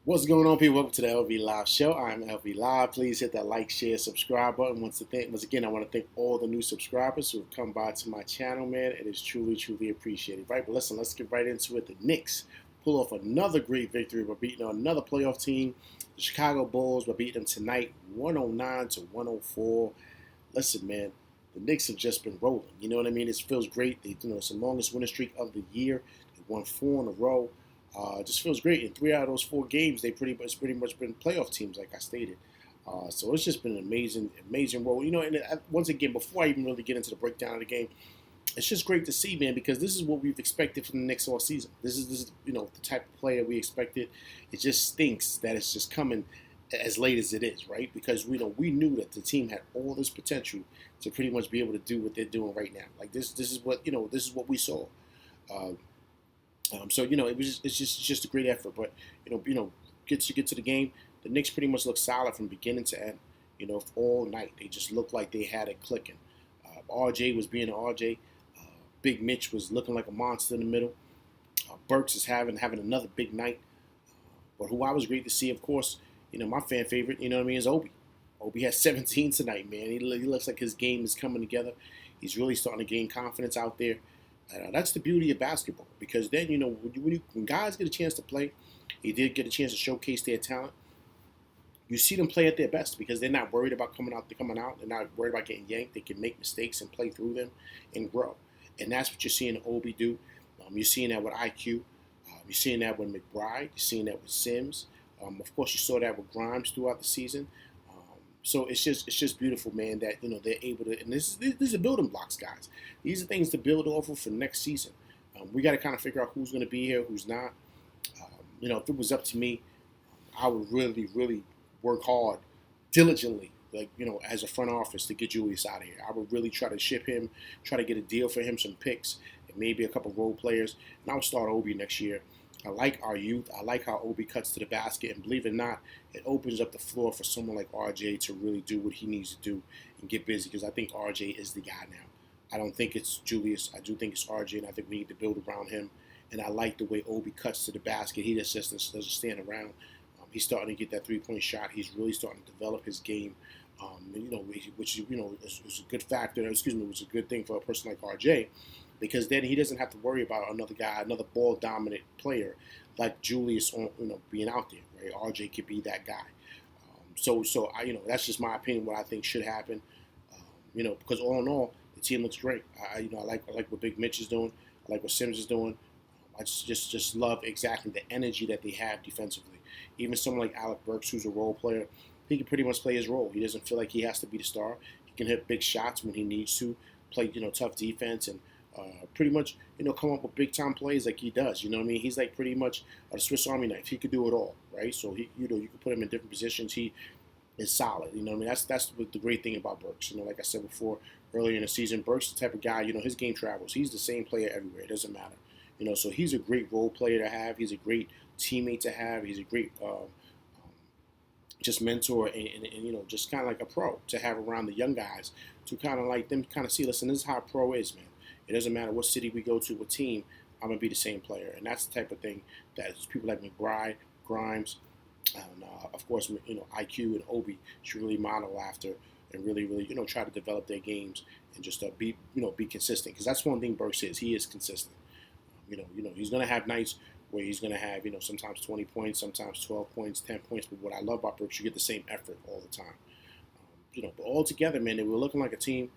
What's going on, people? Welcome to the LV Live Show. I'm LV Live. Please hit that like, share, subscribe button. Once again, I want to thank all the new subscribers who have come by to my channel, man. It is truly, truly appreciated. Right, but listen, let's get right into it. The Knicks pull off another great victory by beating another playoff team, the Chicago Bulls, by beating them tonight, 109 to 104. Listen, man, the Knicks have just been rolling. You know what I mean? It feels great. It's the longest winning streak of the year. They won 4 in a row. It just feels great. In 3 out of those 4 games, it's pretty much been playoff teams, like I stated. So it's just been an amazing, amazing role. And once again, before I even really get into the breakdown of the game, it's just great to see, man, because this is what we've expected from the Knicks all season. This is the type of player we expected. It just stinks that it's just coming as late as it is, right? Because we knew that the team had all this potential to pretty much be able to do what they're doing right now. Like this is what we saw. Uh, so it's just a great effort, but get to the game. The Knicks pretty much looked solid from beginning to end. All night they just looked like they had it clicking. RJ was being RJ. Big Mitch was looking like a monster in the middle. Burks is having another big night. But who I was great to see, of course, my fan favorite, is Obi. Obi has 17 tonight, man. He looks like his game is coming together. He's really starting to gain confidence out there. That's the beauty of basketball, because then when guys get a chance to play, they did get a chance to showcase their talent. You see them play at their best because they're not worried about coming out. They're not worried about getting yanked. They can make mistakes and play through them and grow. And that's what you're seeing Obi do. You're seeing that with IQ. You're seeing that with McBride. You're seeing that with Sims. Of course, you saw that with Grimes throughout the season. So it's just beautiful, man, that they're able to. And these are building blocks, guys. These are things to build off of for next season. We got to kind of figure out who's going to be here, who's not. If it was up to me, I would really, really work hard, diligently, as a front office to get Julius out of here. I would really try to ship him, try to get a deal for him, some picks, and maybe a couple role players. And I would start Obi next year. I like our youth. I like how Obi cuts to the basket, and believe it or not, it opens up the floor for someone like RJ to really do what he needs to do and get busy, because I think RJ is the guy now. I don't think it's Julius. I do think it's RJ, and I think we need to build around him. And I like the way Obi cuts to the basket. He just doesn't stand around. He's starting to get that three-point shot. He's really starting to develop his game, which is a good factor. Excuse me, which is a good thing for a person like RJ, because then he doesn't have to worry about another guy, another ball-dominant player like Julius, being out there. Right, RJ could be that guy. So that's just my opinion. What I think should happen. Because all in all, the team looks great. I like what Big Mitch is doing. I like what Sims is doing. I just love exactly the energy that they have defensively. Even someone like Alec Burks, who's a role player, he can pretty much play his role. He doesn't feel like he has to be the star. He can hit big shots when he needs to, play tough defense, and pretty much come up with big time plays like he does. You know what I mean? He's like pretty much a Swiss Army knife. He could do it all, right? So you could put him in different positions. He is solid. You know what I mean? That's the great thing about Burks. Like I said before earlier in the season, Burks is the type of guy. His game travels. He's the same player everywhere. It doesn't matter. So he's a great role player to have. He's a great teammate to have. He's a great just mentor and just kind of like a pro to have around the young guys, to kind of like them kind of see, listen, this is how a pro is, man. It doesn't matter what city we go to, what team, I'm going to be the same player. And that's the type of thing that people like McBride, Grimes, and of course, IQ and Obi should really model after, and really, really, try to develop their games and just be consistent. Because that's one thing Burks is. He is consistent. He's going to have nights where he's going to have, sometimes 20 points, sometimes 12 points, 10 points. But what I love about Burks, you get the same effort all the time. But all together, man, they were looking like a team.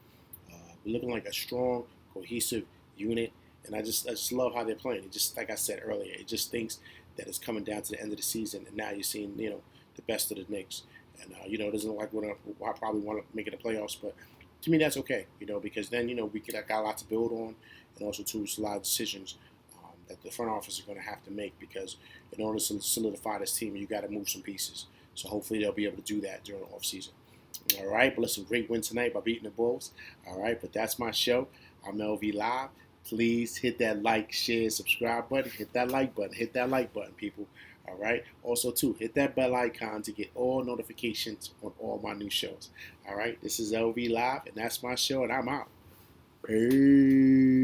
We're looking like a strong, cohesive unit. And I just love how they're playing. It just, like I said earlier, it just thinks that it's coming down to the end of the season. And now you're seeing, the best of the Knicks. And, it doesn't look like I probably want to make it the playoffs. But to me, that's okay, because then, we got a lot to build on. And also, too, it's a lot of decisions that the front office is going to have to make, because in order to solidify this team, you got to move some pieces. So hopefully they'll be able to do that during the offseason. All right, but listen, great win tonight by beating the Bulls. All right, but that's my show. I'm LV Live. Please hit that like, share, subscribe button. Hit that like button. Hit that like button, people. All right. Also, too, hit that bell icon to get all notifications on all my new shows. All right. This is LV Live, and that's my show, and I'm out. Peace.